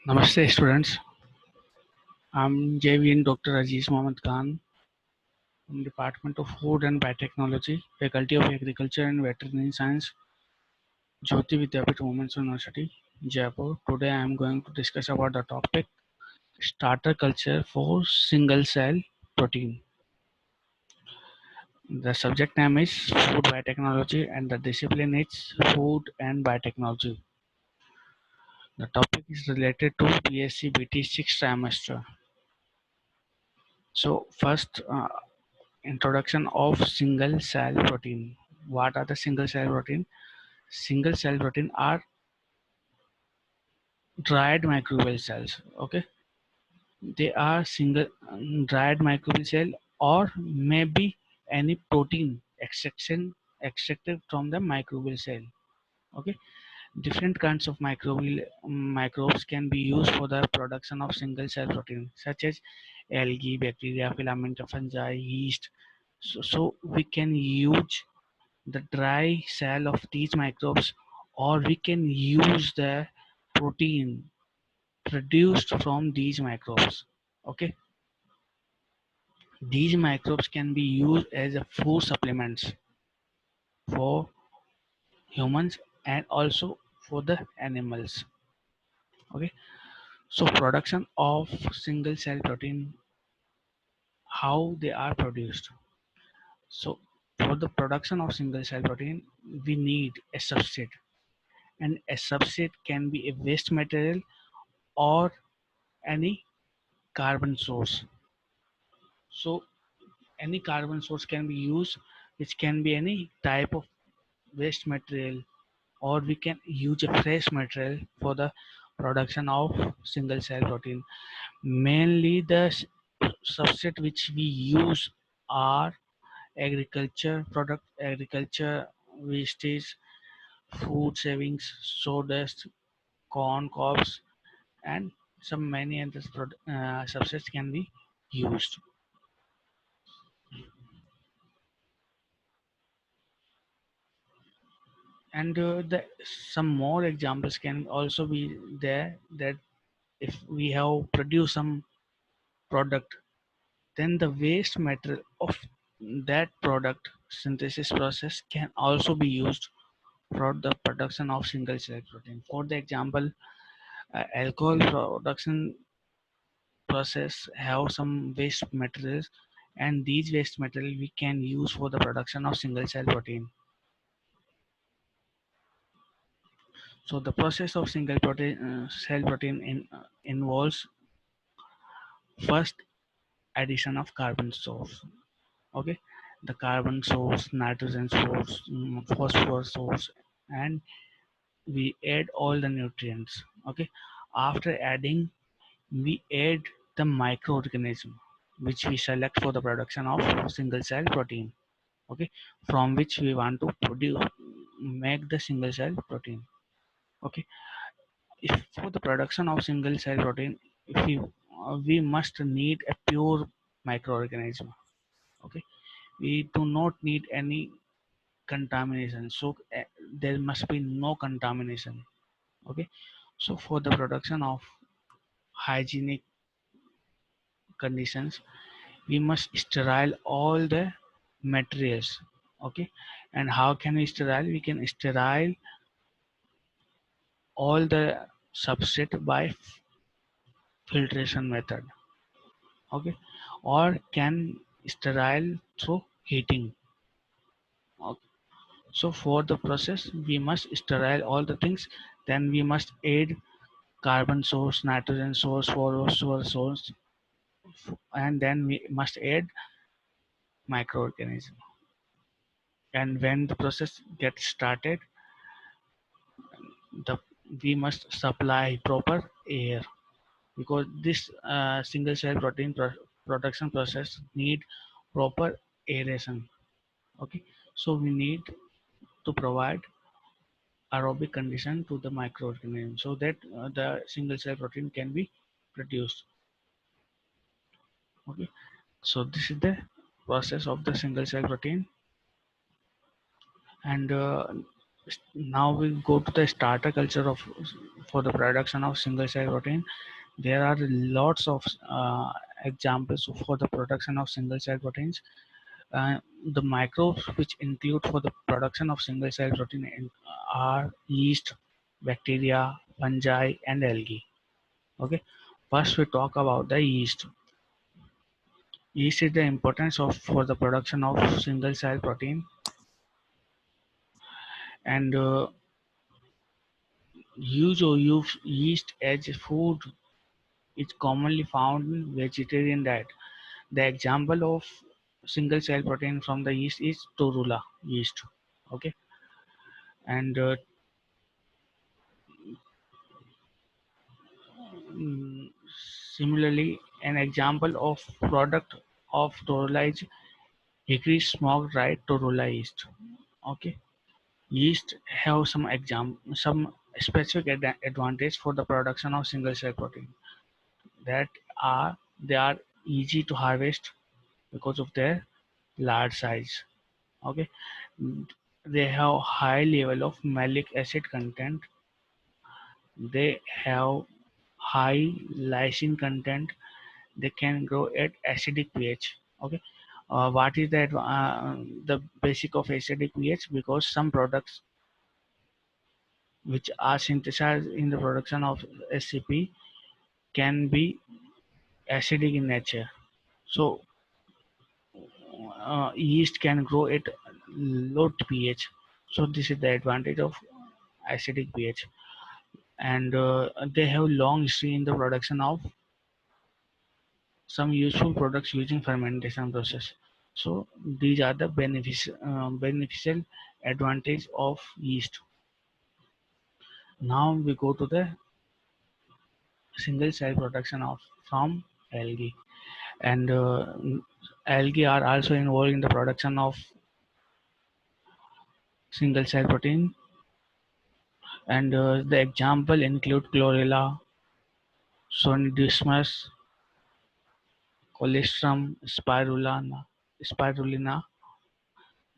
Namaste students, I'm JVN Dr. Aziz Mohammed Khan from Department of Food and Biotechnology, Faculty of Agriculture and Veterinary Science, Jyoti Vidyapith Women's University, Jaipur. Today I am going to discuss about the topic starter culture for single cell protein. The subject name is Food Biotechnology and the discipline is Food and Biotechnology. The topic is related to BSc BT 6th trimester. So first introduction of single cell protein. What are the single cell protein? Single cell protein are dried microbial cells. Okay, they are single dried microbial cell or maybe any protein extracted from the microbial cell. Okay, different kinds of microbes can be used for the production of single cell protein, such as algae, bacteria, filament, fungi, yeast. So we can use the dry cell of these microbes, or we can use the protein produced from these microbes. Okay, these microbes can be used as a food supplements for humans and also for the animals. Okay, so production of single cell protein, how they are produced. So for the production of single cell protein we need a substrate, and a substrate can be a waste material or any carbon source. So any carbon source can be used, which can be any type of waste material, or we can use a fresh material for the production of single cell protein. Mainly the substrate which we use are agriculture product, agriculture wastage, food savings, sawdust, corn cobs, and some many other substrates can be used. And some more examples can also be there, that if we have produced some product, then the waste material of that product synthesis process can also be used for the production of single cell protein. For the example, alcohol production process have some waste materials, and these waste material we can use for the production of single cell protein. So the process of cell protein involves first addition of carbon source. Okay, the carbon source, nitrogen source, phosphorus source, and we add all the nutrients. Okay, after adding, we add the microorganism which we select for the production of single cell protein. Okay, from which we want to produce make the single cell protein. Okay, if for the production of single cell protein, if we must need a pure microorganism. Okay, we do not need any contamination, so there must be no contamination. Okay, so for the production of hygienic conditions, we must sterile all the materials. Okay, and how can we sterile? We can sterile all the substrate by filtration method. Okay, or can sterile through heating. Okay. So for the process we must sterile all the things, then we must add carbon source, nitrogen source, phosphorus source, and then we must add microorganism. And when the process gets started, the we must supply proper air, because this single cell protein production process need proper aeration. Okay, so we need to provide aerobic condition to the microorganism so that the single cell protein can be produced. Okay, so this is the process of the single cell protein. And now we go to the starter culture of for the production of single cell protein. There are lots of examples for the production of single cell proteins. The microbes which include for the production of single cell protein are yeast, bacteria, fungi, and algae. Okay, first we talk about the yeast. Yeast is the importance of for the production of single cell protein, and use yeast as a food is commonly found in vegetarian diet. The example of single cell protein from the yeast is torula yeast. Okay, and mm, similarly, an example of product of torula is hickory smoked dried torula yeast. Okay, yeast have some specific advantage for the production of single cell protein. That are they are easy to harvest because of their large size. Okay, they have high level of malic acid content. They have high lysine content. They can grow at acidic pH. Okay, what is the basic of acidic pH? Because some products which are synthesized in the production of SCP can be acidic in nature. So yeast can grow at low pH. So this is the advantage of acidic pH, and they have long history in the production of some useful products using fermentation process. So these are the beneficial advantage of yeast. Now we go to the single cell production of from algae, and algae are also involved in the production of single cell protein, and the example include chlorella, sonidismus, colostrum, spirulina.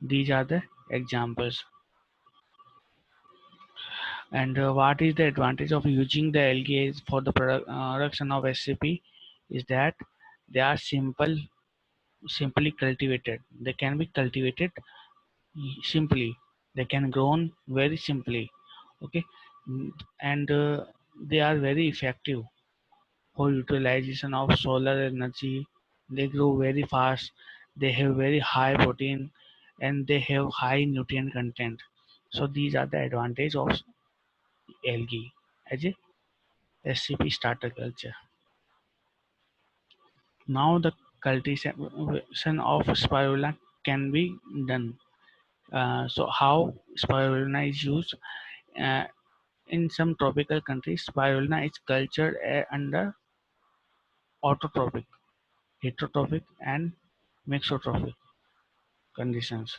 These are the examples. And what is the advantage of using the algae for the production of SCP is that they are simply cultivated. They can be cultivated simply. They can grown very simply. Okay, and they are very effective for utilization of solar energy. They grow very fast. They have very high protein, and they have high nutrient content. So these are the advantage of algae as a SCP starter culture. Now the cultivation of spirulina can be done. So how spirulina is used? Uh, in some tropical countries, spirulina is cultured under autotrophic, heterotrophic, and mixotrophic conditions.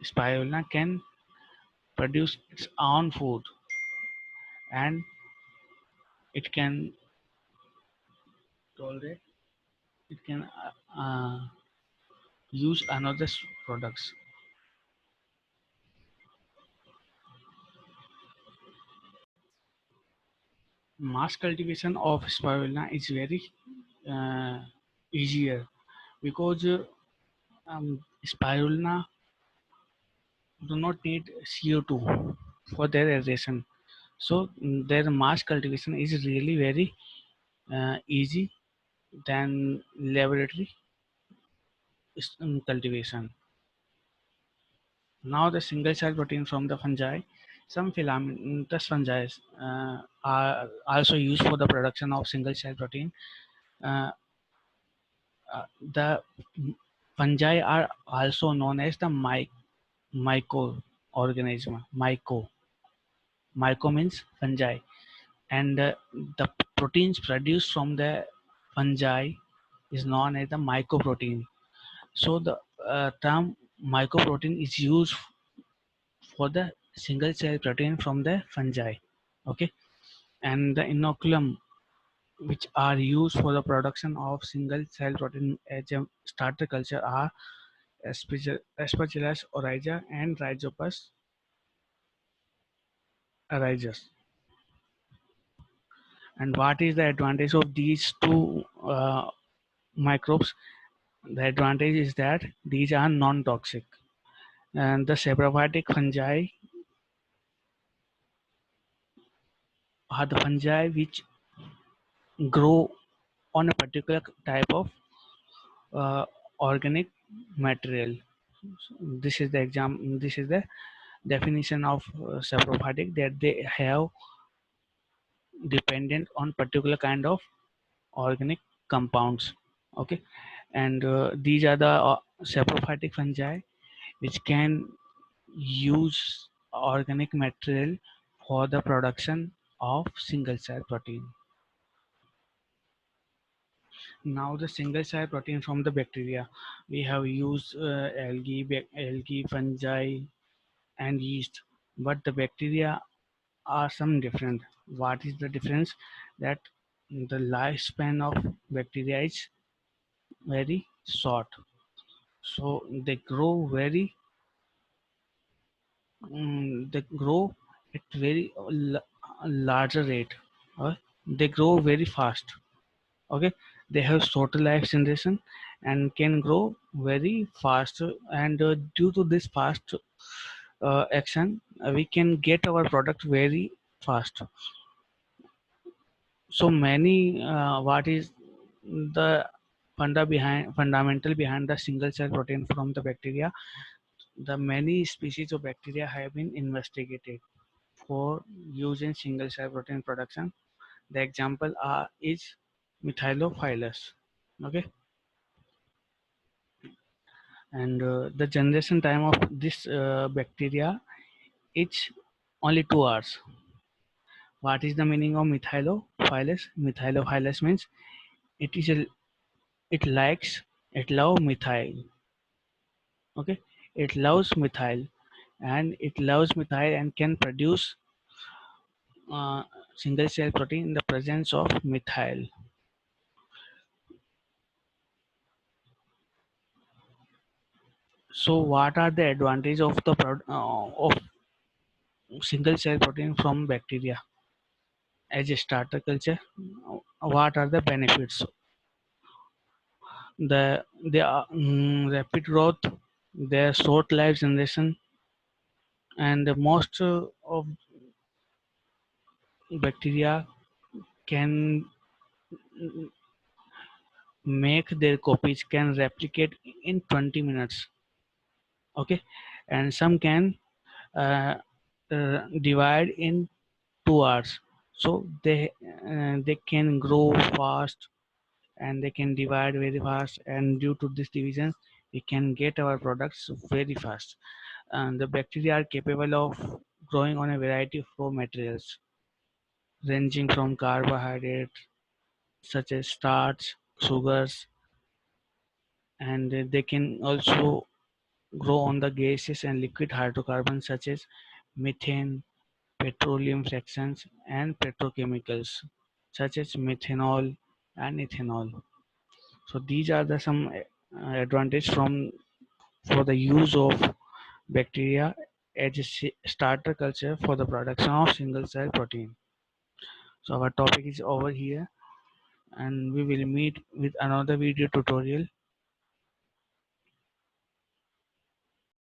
Spirulina can produce its own food, and it can tolerate. It can use another products. Mass cultivation of spirulina is very uh, easier because spirulina do not need CO2 for their aeration. So their mass cultivation is really very easy than laboratory cultivation. Now the single cell protein from the fungi, some filamentous fungi are also used for the production of single cell protein. Uh, the fungi are also known as the myco Myco. Myco means fungi, and the proteins produced from the fungi is known as the mycoprotein. So the term mycoprotein is used for the single cell protein from the fungi. Okay, and the inoculum which are used for the production of single cell protein as a starter culture are Aspergillus oryza and Rhizopus arises. And what is the advantage of these two microbes? The advantage is that these are non-toxic, and the saprophytic fungi are the fungi which grow on a particular type of uh, organic material. This is the exam. This is the definition of saprophytic, that they have dependent on particular kind of organic compounds. Okay, and these are the saprophytic fungi which can use organic material for the production of single cell protein. Now the single cell protein from the bacteria, we have used algae, fungi, and yeast, but the bacteria are some different. What is the difference? That the lifespan of bacteria is very short, so they grow at very larger rate. uh, they grow very fast. Okay, they have shorter life generation and can grow very fast, and due to this fast action, we can get our product very fast. So many what is the fundamental behind the single cell protein from the bacteria? The many species of bacteria have been investigated for using single cell protein production. The example is Methylophilus. Okay, and the generation time of this bacteria is only 2 hours. What is the meaning of Methylophilus? Methylophilus means it is a it likes it love methyl. Okay, it loves methyl, and it loves methyl and can produce uh, single cell protein in the presence of methyl. So what are the advantages of the of single cell protein from bacteria as a starter culture? What are the benefits? The rapid growth, their short life generation, and the most of bacteria can make their copies, can replicate in 20 minutes. Okay, and some can uh, divide in 2 hours. So they can grow fast, and they can divide very fast, and due to this division we can get our products very fast. And the bacteria are capable of growing on a variety of raw materials ranging from carbohydrates such as starch, sugars, and they can also grow on the gaseous and liquid hydrocarbons such as methane, petroleum fractions, and petrochemicals such as methanol and ethanol. So these are the some advantage from for the use of bacteria as a starter culture for the production of single cell protein. So our topic is over here, and we will meet with another video tutorial